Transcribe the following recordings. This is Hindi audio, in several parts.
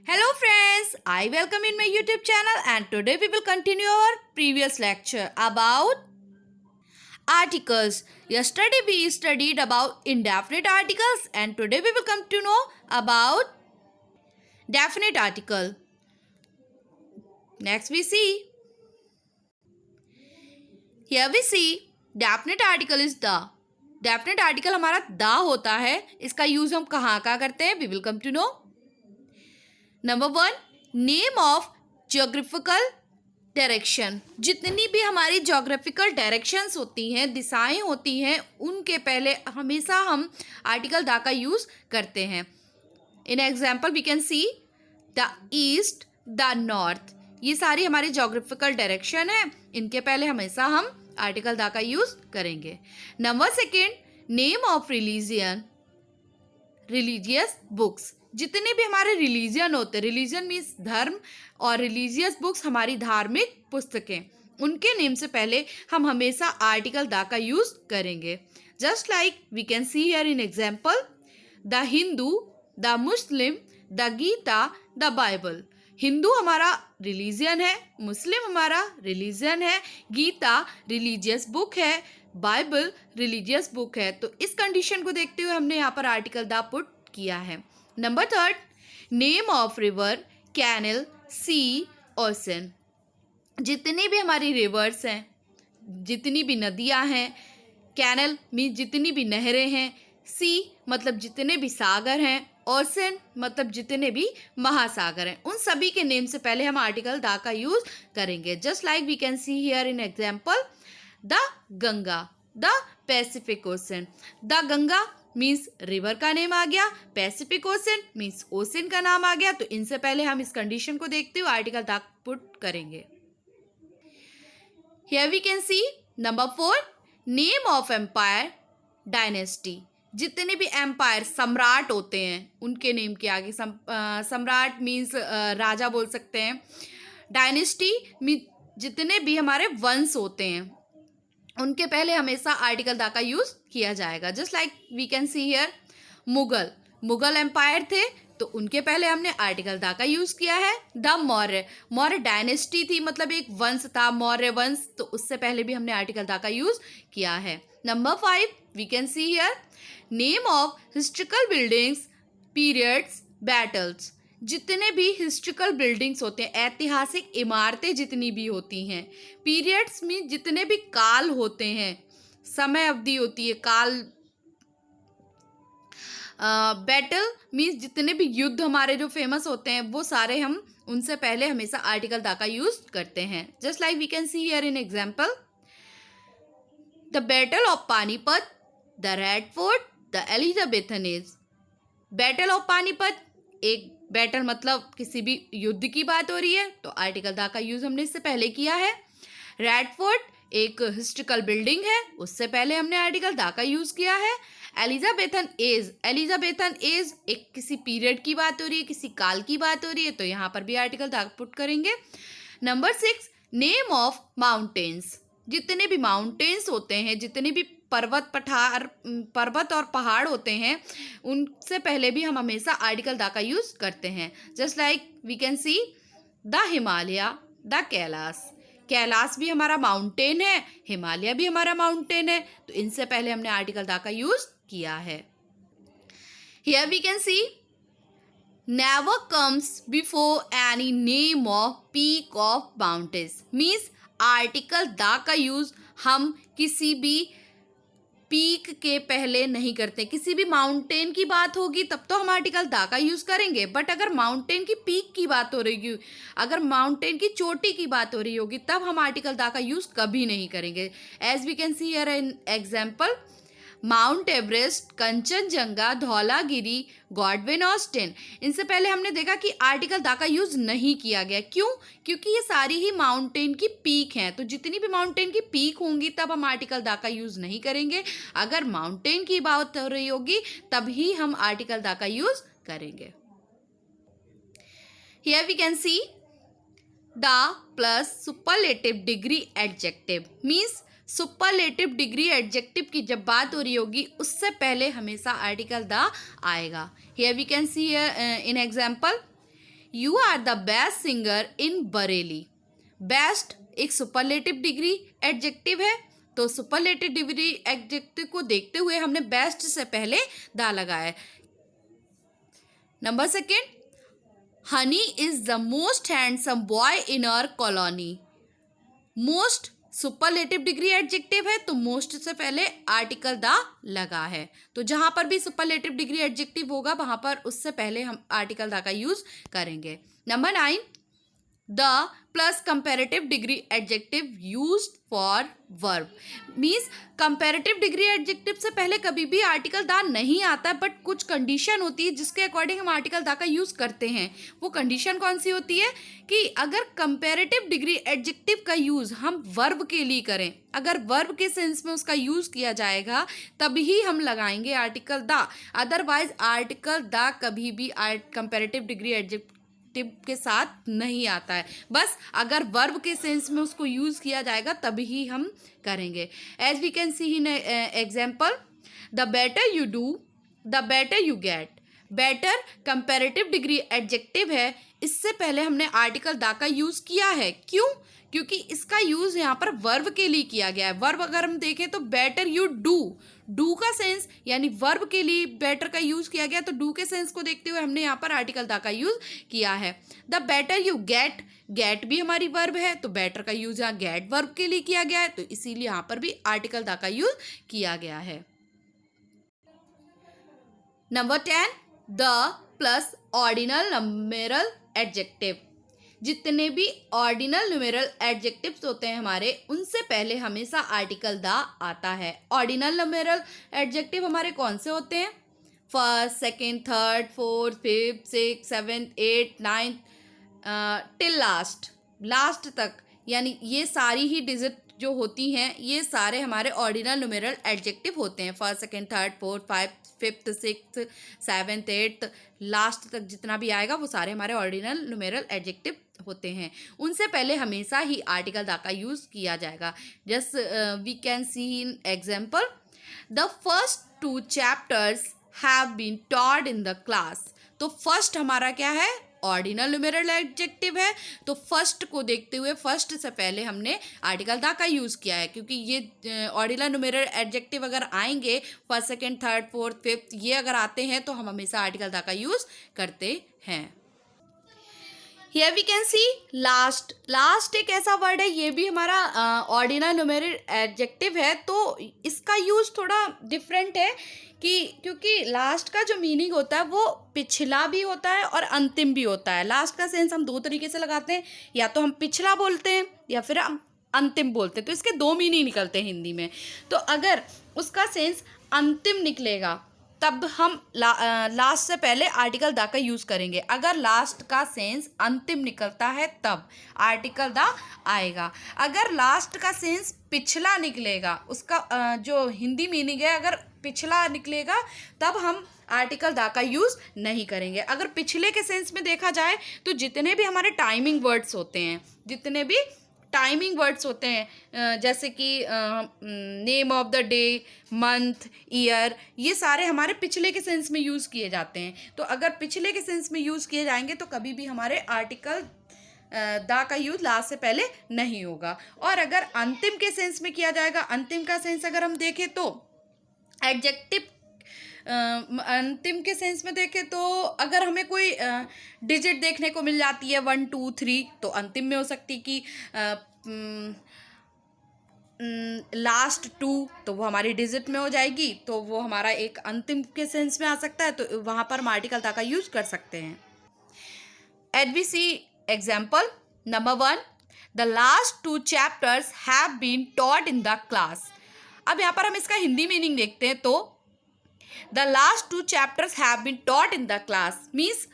Hello friends, I welcome in my YouTube channel and today we will continue our previous lecture about articles. Yesterday we studied about indefinite articles and today we will come to know about definite article. Next we see. Here we see definite article is the. Definite article हमारा the होता है. इसका यूज हम कहाँ करते हैं? We will come to know. Number 1, name of geographical direction. जितनी भी हमारी ज्योग्राफिकल डायरेक्शंस होती हैं, दिशाएं होती हैं, उनके पहले हमेशा हम आर्टिकल द का यूज़ करते हैं. In example we can see the east, the north. ये सारी हमारी ज्योग्राफिकल डायरेक्शन है, इनके पहले हमेशा हम आर्टिकल द का यूज़ करेंगे. Number 2, name of religion, religious books. जितने भी हमारे रिलीजन होते हैं, रिलीजन मीन्स धर्म, और रिलीजियस बुक्स हमारी धार्मिक पुस्तकें, उनके नेम से पहले हम हमेशा आर्टिकल द का यूज़ करेंगे. Just like we can see here in example the Hindu, the Muslim, the Gita, the Bible. Hindu हमारा रिलीजन है, मुस्लिम हमारा रिलीजन है, गीता रिलीजियस बुक है, बाइबल रिलीजियस बुक है. तो इस कंडीशन को देखते हुए हमने यहाँ पर आर्टिकल द पुट किया है. Number 3, name of river, canal, sea, ocean. जितनी भी हमारी रिवर्स हैं, जितनी भी नदियां हैं, कैनल मीन्स जितनी भी नहरें हैं, सी मतलब जितने भी सागर हैं, ओशन मतलब जितने भी महासागर हैं, उन सभी के नेम से पहले हम आर्टिकल द का यूज करेंगे. Just like we can see here in example the Ganga, the Pacific Ocean. The Ganga means river का नेम आ गया, पैसिफिक ओशन मीन्स ओशन का नाम आ गया. तो इनसे पहले हम इस कंडीशन को देखते हुए आर्टिकल द पुट करेंगे. Here we can see number 4, name of empire, dynasty. जितने भी एम्पायर सम्राट होते हैं, उनके नेम के आगे सम्राट मीन्स राजा बोल सकते हैं. डायनेस्टी मीन्स जितने भी हमारे वंश होते हैं, उनके पहले हमेशा आर्टिकल द का यूज किया जाएगा. Just like we can see here Mughal empire थे, तो उनके पहले हमने आर्टिकल द का यूज किया है. द मौर्य डायनेस्टी थी, मतलब एक वंश था मौर्य वंश, तो उससे पहले भी हमने आर्टिकल द का यूज किया है. Number 5 we can see here name of historical buildings, periods, battles. जितने भी हिस्ट्रिकल बिल्डिंग्स होते हैं, ऐतिहासिक इमारतें जितनी भी होती हैं, पीरियड्स में जितने भी काल होते हैं, समय अवधि होती है, काल. बैटल मीन्स जितने भी युद्ध हमारे जो फेमस होते हैं, वो सारे हम उनसे पहले हमेशा आर्टिकल द का यूज करते हैं. Just like we can see here in example the battle of Panipat, the Red Fort, the Elizabethan age. Battle of Panipat, एक बैटल मतलब किसी भी युद्ध की बात हो रही है, तो आर्टिकल द का यूज हमने इससे पहले किया है. रेड फोर्ट एक हिस्ट्रिकल बिल्डिंग है, उससे पहले हमने आर्टिकल द का यूज किया है. एलिजाबेथन एज एक किसी पीरियड की बात हो रही है, किसी काल की बात हो रही है, तो यहाँ पर भी आर्टिकल द पुट करेंगे. Number 6, name of mountains. जितने भी माउंटेन्स होते हैं, जितने भी पर्वत और पहाड़ होते हैं, उनसे पहले भी हम हमेशा आर्टिकल द का यूज करते हैं. Just like we can see the Himalaya, the Kailash भी हमारा माउंटेन है, हिमालय भी हमारा माउंटेन है, तो इनसे पहले हमने आर्टिकल द का यूज किया है. Here we can see never comes before any name of peak of mountains. Means article the का यूज हम किसी भी पीक के पहले नहीं करते. किसी भी माउंटेन की बात होगी तब तो हम आर्टिकल द का यूज करेंगे, बट अगर माउंटेन की पीक की बात हो रही होगी, अगर माउंटेन की चोटी की बात हो रही होगी, तब हम आर्टिकल द का यूज कभी नहीं करेंगे. As we can see here in example Mount Everest, Kanchenjunga, Dhaulagiri, Godwin Austen. इनसे पहले हमने देखा कि आर्टिकल द का यूज नहीं किया गया. क्यों? क्योंकि ये सारी ही माउंटेन की पीक हैं, तो जितनी भी माउंटेन की पीक होंगी तब हम आर्टिकल द का यूज नहीं करेंगे. अगर माउंटेन की बात हो रही होगी तभी हम आर्टिकल द का यूज करेंगे. Here we can see the plus superlative degree adjective. Means superlative degree adjective की जब बात हो रही होगी, उससे पहले हमेशा आर्टिकल द आएगा. Here we can see in example you are the best singer in Bareilly. Best एक सुपरलेटिव डिग्री एडजेक्टिव है, तो सुपरलेटिव डिग्री एडजेक्टिव को देखते हुए हमने बेस्ट से पहले दा लगाया है। Number second, Honey is the most handsome boy in our colony. Most superlative degree adjective है, तो मोस्ट से पहले आर्टिकल द लगा है। तो जहां पर भी सुपरलेटिव डिग्री एडजेक्टिव होगा वहां पर उससे पहले हम आर्टिकल द का यूज करेंगे। Number 9, the plus comparative degree adjective used for verb. Means comparative degree adjective से पहले कभी भी आर्टिकल द नहीं आता है, बट कुछ कंडीशन होती है जिसके अकॉर्डिंग हम आर्टिकल द का यूज करते हैं। वो कंडीशन कौन सी होती है कि अगर कंपेरेटिव डिग्री एडजेक्टिव का यूज हम वर्ब के लिए करें, अगर वर्ब के सेंस में उसका यूज किया जाएगा तभी हम लगाएंगे article the. Otherwise article the कभी भी कंपेरेटिव डिग्री एडजेक्टिव के साथ नहीं आता है। बस अगर वर्ब के सेंस में उसको यूज किया जाएगा तभी ही हम करेंगे। As we can see in example, the better you do the better you get. Better comparative degree adjective है, इससे पहले हमने आर्टिकल द का यूज किया है। क्यों? क्योंकि इसका यूज यहाँ पर वर्ब के लिए किया गया है। वर्ब अगर हम देखें तो बेटर यू डू, डू का सेंस यानी वर्ब के लिए बेटर का यूज किया गया, तो डू के सेंस को देखते हुए हमने यहाँ पर आर्टिकल द का यूज किया है। The better you get, get भी हमारी वर्ब है, तो बेटर का यूज यहाँ गेट वर्ब के लिए किया गया है, तो इसीलिए यहाँ पर भी आर्टिकल द का यूज किया गया है। Number 10, the plus ordinal numeral adjective. जितने भी ऑर्डिनल न्यूमेरल एडजेक्टिव्स होते हैं हमारे, उनसे पहले हमेशा आर्टिकल द आता है। ऑर्डिनल न्यूमेरल एडजेक्टिव हमारे कौन से होते हैं? First, second, third, fourth, fifth, six, seventh, eight, ninth till last, last तक, यानी ये सारी ही डिजिट जो होती हैं ये सारे हमारे ऑर्डिनल न्यूमेरल एडजेक्टिव होते हैं। First, second, third, fourth, fifth, sixth, seventh, eighth, last तक जितना भी आएगा वो सारे हमारे ऑर्डिनल न्यूमेरल एडजेक्टिव होते हैं। उनसे पहले हमेशा ही आर्टिकल द का यूज किया जाएगा। Just we can see in example, the first 2 chapters have been taught in the class. तो फर्स्ट हमारा क्या है? ऑर्डिनल न्यूमेरल एडजेक्टिव है, तो फर्स्ट को देखते हुए फर्स्ट से पहले हमने आर्टिकल द का यूज़ किया है। क्योंकि ये ऑर्डिनल न्यूमेरल एडजेक्टिव अगर आएंगे first, second, third, fourth, fifth, ये अगर आते हैं तो हम हमेशा आर्टिकल द का यूज़ करते हैं। Here we can see last. Last एक ऐसा वर्ड है, ये भी हमारा ऑर्डिनल न्यूमेरल एडजेक्टिव है, तो इसका यूज़ थोड़ा डिफरेंट है कि क्योंकि लास्ट का जो मीनिंग होता है वो पिछला भी होता है और अंतिम भी होता है। लास्ट का सेंस हम 2 तरीके से लगाते हैं, या तो हम पिछला बोलते हैं या फिर हम अंतिम बोलते हैं, तो इसके 2 मीनिंग निकलते हैं हिंदी में। तो अगर उसका सेंस अंतिम निकलेगा तब हम लास्ट से पहले आर्टिकल द का यूज़ करेंगे। अगर लास्ट का सेंस अंतिम निकलता है तब आर्टिकल द आएगा। अगर लास्ट का सेंस पिछला निकलेगा, उसका जो हिंदी मीनिंग है अगर पिछला निकलेगा तब हम आर्टिकल द का यूज़ नहीं करेंगे। अगर पिछले के सेंस में देखा जाए तो जितने भी हमारे टाइमिंग वर्ड्स होते हैं, जितने भी टाइमिंग वर्ड्स होते हैं जैसे कि name of the day, month, year, ये सारे हमारे पिछले के सेंस में यूज़ किए जाते हैं। तो अगर पिछले के सेंस में यूज़ किए जाएंगे तो कभी भी हमारे आर्टिकल द का यूज़ लास्ट से पहले नहीं होगा। और अगर अंतिम के सेंस में किया जाएगा, अंतिम का सेंस अगर हम देखें तो एडजेक्टिव अंतिम के सेंस में देखें तो अगर हमें कोई डिजिट देखने को मिल जाती है 1, 2, 3, तो अंतिम में हो सकती कि लास्ट 2, तो वो हमारी डिजिट में हो जाएगी, तो वो हमारा एक अंतिम के सेंस में आ सकता है, तो वहाँ पर हम आर्टिकल द का यूज़ कर सकते हैं। As we see example, number 1, the last 2 chapters have been taught in the class. अब यहाँ पर हम इसका हिंदी मीनिंग देखते हैं, तो the last 2 chapters have been taught in the class means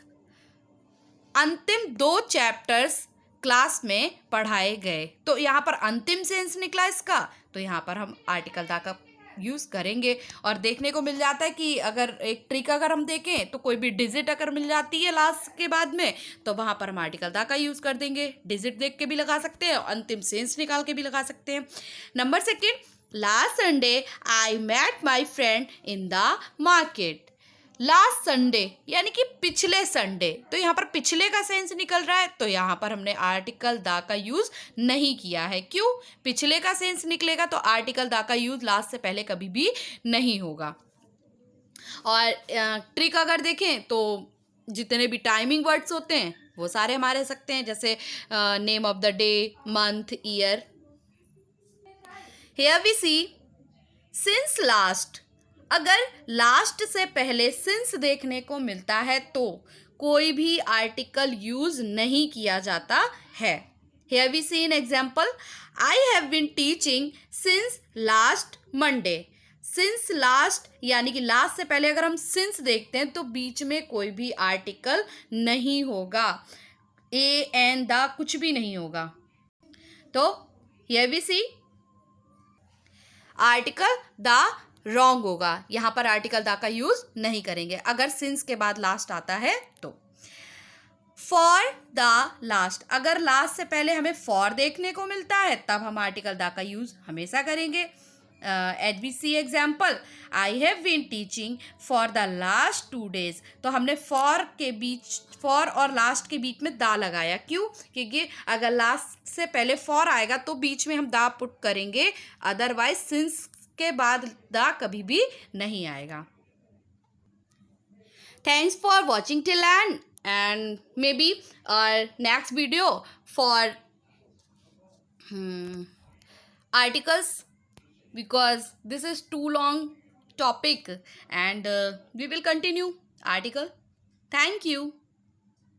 अंतिम 2 चैप्टर्स क्लास में पढ़ाए गए। तो यहाँ पर अंतिम सेंस निकला इसका, तो यहाँ पर हम आर्टिकल द का यूज़ करेंगे। और देखने को मिल जाता है कि अगर एक ट्रिक अगर हम देखें तो कोई भी डिजिट अगर मिल जाती है लास्ट के बाद में तो वहाँ पर हम आर्टिकल द का यूज़ कर देंगे। डिजिट देख के भी लगा सकते हैं, अंतिम सेंस निकाल के भी लगा सकते हैं। Number 2, last Sunday I met my friend in the market. Last Sunday यानी कि पिछले संडे, तो यहाँ पर पिछले का सेंस निकल रहा है, तो यहाँ पर हमने आर्टिकल द का यूज नहीं किया है। क्यों? पिछले का सेंस निकलेगा तो आर्टिकल द का यूज लास्ट से पहले कभी भी नहीं होगा। और ट्रिक अगर देखें तो जितने भी टाइमिंग वर्ड्स होते हैं वो सारे हमारे सकते हैं, जैसे name of the day, month, year. Here we see since last. अगर लास्ट से पहले सिंस देखने को मिलता है तो कोई भी आर्टिकल यूज नहीं किया जाता है। Here we see an example, I have been teaching since last Monday. Since last यानी कि लास्ट से पहले अगर हम सिंस देखते हैं तो बीच में कोई भी आर्टिकल नहीं होगा, ए एन द कुछ भी नहीं होगा। तो here we see article the wrong होगा, यहाँ पर आर्टिकल द का यूज नहीं करेंगे अगर सिंस के बाद लास्ट आता है तो। फॉर द लास्ट, अगर लास्ट से पहले हमें फॉर देखने को मिलता है तब हम आर्टिकल द का यूज हमेशा करेंगे। As we see example, I have been teaching for the last 2 days। तो हमने फॉर के बीच, फॉर और लास्ट के बीच में दा लगाया। क्यों? क्योंकि अगर लास्ट से पहले फॉर आएगा तो बीच में हम दा पुट करेंगे, अदरवाइज सिंस के बाद दा कभी भी नहीं आएगा। Thanks for watching till and may be next video for articles, because this is too long topic and we will continue article. Thank you.